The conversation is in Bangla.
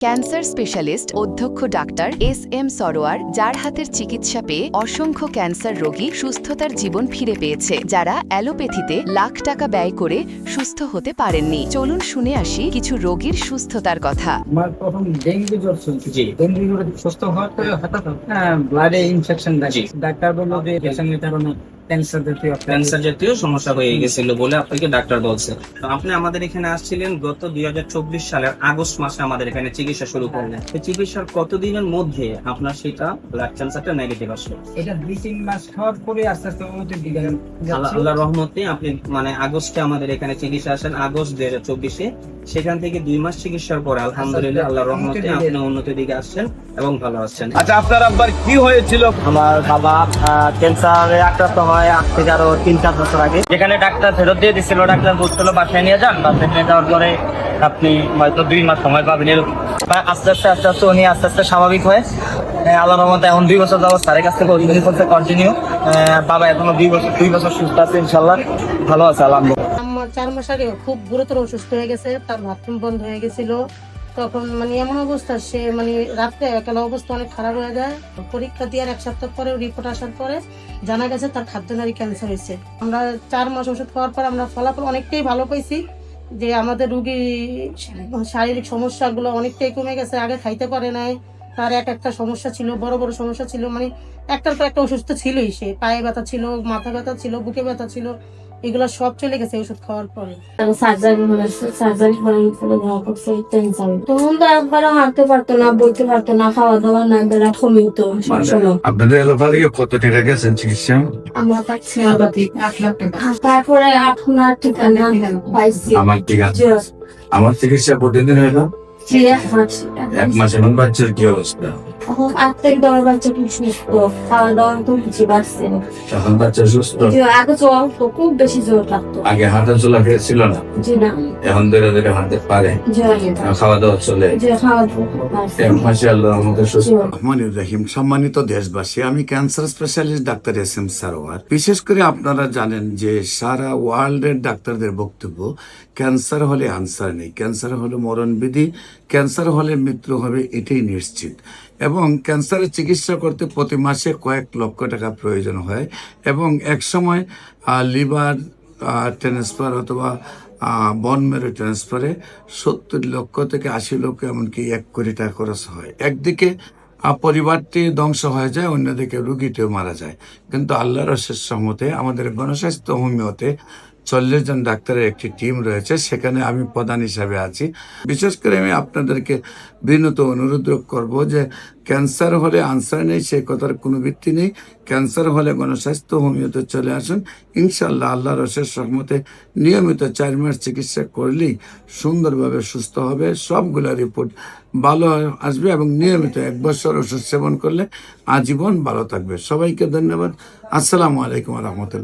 ক্যান্সার স্পেশালিস্ট অধ্যক্ষ ডাক্তার এস.এম. সরোয়ার, যার হাতের চিকিৎসা পেয়ে অসংখ্য ক্যান্সার রোগী সুস্থতার জীবন ফিরে পেয়েছে, যারা অ্যালোপ্যাথিতে লাখ টাকা ব্যয় করে সুস্থ হতে পারেননি। চলুন শুনে আসি কিছু রোগীর সুস্থতার কথা। আমার প্রথম ডেঙ্গু জ্বর ছিল, ডেঙ্গু জ্বরে সুস্থ হওয়ার পরে হঠাৎ ব্লাডে ইনফেকশন দেখি। ডাক্তার বললো যে পেশেন্টের কারণে ক্যান্সার জাতীয় সমস্যা হয়ে গেছিল বলে আপনাকে ডাক্তার বলছে। তো আপনি আমাদের এখানে আসছিলেন গত 2024 সালের আগস্ট মাসে আমাদের এখানে চিকিৎসা শুরু করলেন। এই চিকিৎসার কতদিনের মধ্যে আপনার সেটা ব্লাড ক্যান্সারটা নেগেটিভ আসলো? এটা 2-3 মাস খাওয়ার পরে আস্তে আস্তে উন্নতির দিকে আল্লাহর রহমতে আপনি আগস্টে আমাদের এখানে চিকিৎসা আসেন, আগস্ট 2024-এ। সেখান থেকে 2 মাস চিকিৎসার পরে আলহামদুলিল্লাহ আল্লাহর রহমতে আপনি উন্নতির দিকে আসছেন এবং ভালো আছেন। আচ্ছা, আপনার আব্বার কি হয়েছিল? আমার বাবা ক্যান্সারে আক্রান্ত হয় আজ থেকে আরো 3-4 বছর আগে। যেখানে ডাক্তার ফেরত দিয়ে দিচ্ছিল, ডাক্তার বলছিল বাসায় নিয়ে যান। বাসায় নিয়ে যাওয়ার পরে আপনি হয়তো 2 মাস সময় পাবেন। আস্তে আস্তে উনি আস্তে আস্তে স্বাভাবিক হয়। আল্লাহর রহমতে এখন 2 বছর যাবত স্যারের কাছ থেকে ওষুধ করতে কন্টিনিউ। বাবা এখনো 2 বছর সুস্থ আছে, ইনশাল্লাহ ভালো আছে আলহামদুলিল্লাহ। আমার 4 মাস আগে খুব গুরুতর অসুস্থ হয়ে গেছে, তার বাথরুম বন্ধ হয়ে গেছিল। তখন এমন অবস্থা, সে রাত্রে একেলা অবস্থা অনেক খারাপ হয়ে যায়। পরীক্ষা দেওয়ার 1 সপ্তাহ পরে রিপোর্ট আসার পরে জানা গেছে তার খাদ্যনালী ক্যান্সার হয়েছে। আমরা 4 মাস ওষুধ খাওয়ার পর আমরা ফলাফল অনেকটাই ভালো পাইছি, যে আমাদের রুগী শারীরিক সমস্যাগুলো অনেকটাই কমে গেছে। আগে খাইতে পারে নাই, তার একটা সমস্যা ছিল, বড় বড় সমস্যা ছিল, একটার পর একটা অসুস্থ ছিলই। সে পায়ে ব্যথা ছিল, মাথা ব্যথা ছিল, বুকে ব্যথা ছিল, এগুলো সব চলে গেছে ওষুধ খাওয়ার পরে। তখন তো একবারে হাঁটতে পারতো না, বইতে পারতো না, খাওয়া দাওয়া না, বেলা কমিত। আপনাদের এলাকা থেকে কত টাকা গেছেন চিকিৎসা? আমরা পাচ্ছি 1 লাখ টাকা। তারপরে আপনার ঠিকানা পাইছি। আমার ঠিক আছে। আমার চিকিৎসা প্রতিদিন হইলো 1 মাস। এখন বাচ্চার কি অবস্থা? এখন 8 থেকে 10 বাচ্চা খুব সুস্থ, খাওয়া দাওয়া তো বুঝে পারছে। এখন বাচ্চা সুস্থ? আগে জ্বর তো খুব বেশি জ্বর লাগতো। আগে হাঁটা চলা ছিল না, জি না। এখন ধীরে ধীরে হাঁটতে পারে, খাওয়া দাওয়া চলে। রহমানুর রহিম। সম্মানিত দেশবাসী, আমি cancer specialist doctor SM. Sarwar. বিশেষ করে আপনারা জানেন যে সারা ওয়ার্ল্ডের ডাক্তারদের বক্তব্য, ক্যান্সার হলে আনসার নেই, ক্যান্সার হলে মরণবিধি, ক্যান্সার হলে মৃত্যু হবে, এটাই নিশ্চিত। এবং ক্যান্সারের চিকিৎসা করতে প্রতি মাসে কয়েক লক্ষ টাকা প্রয়োজন হয়, এবং এক সময় লিভার ট্রান্সফার অথবা বন মেরু ট্রান্সফারে 70 লক্ষ থেকে 80 লক্ষ, এমনকি 1 কোটি টাকা খরচ হয়। একদিকে পরিবারটি ধ্বংস হয়ে যায়, অন্যদিকে রুগীটিও মারা যায়। কিন্তু আল্লাহর অশেষ রহমতে আমাদের গণস্বাস্থ্য হোমিওতে 40 জন ডাক্তারের একটি টিম রয়েছে, সেখানে আমি প্রধান হিসাবে আছি। বিশেষ করে আমি আপনাদেরকে বিনীত অনুরোধ করব যে ক্যান্সার হলে আনসার নেই, সেই কথার কোনো ভিত্তি নেই। ক্যান্সার হলে গণস্বাস্থ্য হোমিওতে চলে আসুন, ইনশাল্লাহ আল্লাহর অশেষ রহমতে নিয়মিত 4 মাস চিকিৎসা করলেই সুন্দরভাবে সুস্থ হবে। সবগুলো রিপোর্ট ভালো আসবে, এবং নিয়মিত 1 বছর ওষুধ সেবন করলে আজীবন ভালো থাকবে। সবাইকে ধন্যবাদ। আসসালামু আলাইকুম রহমতুল্লাহ।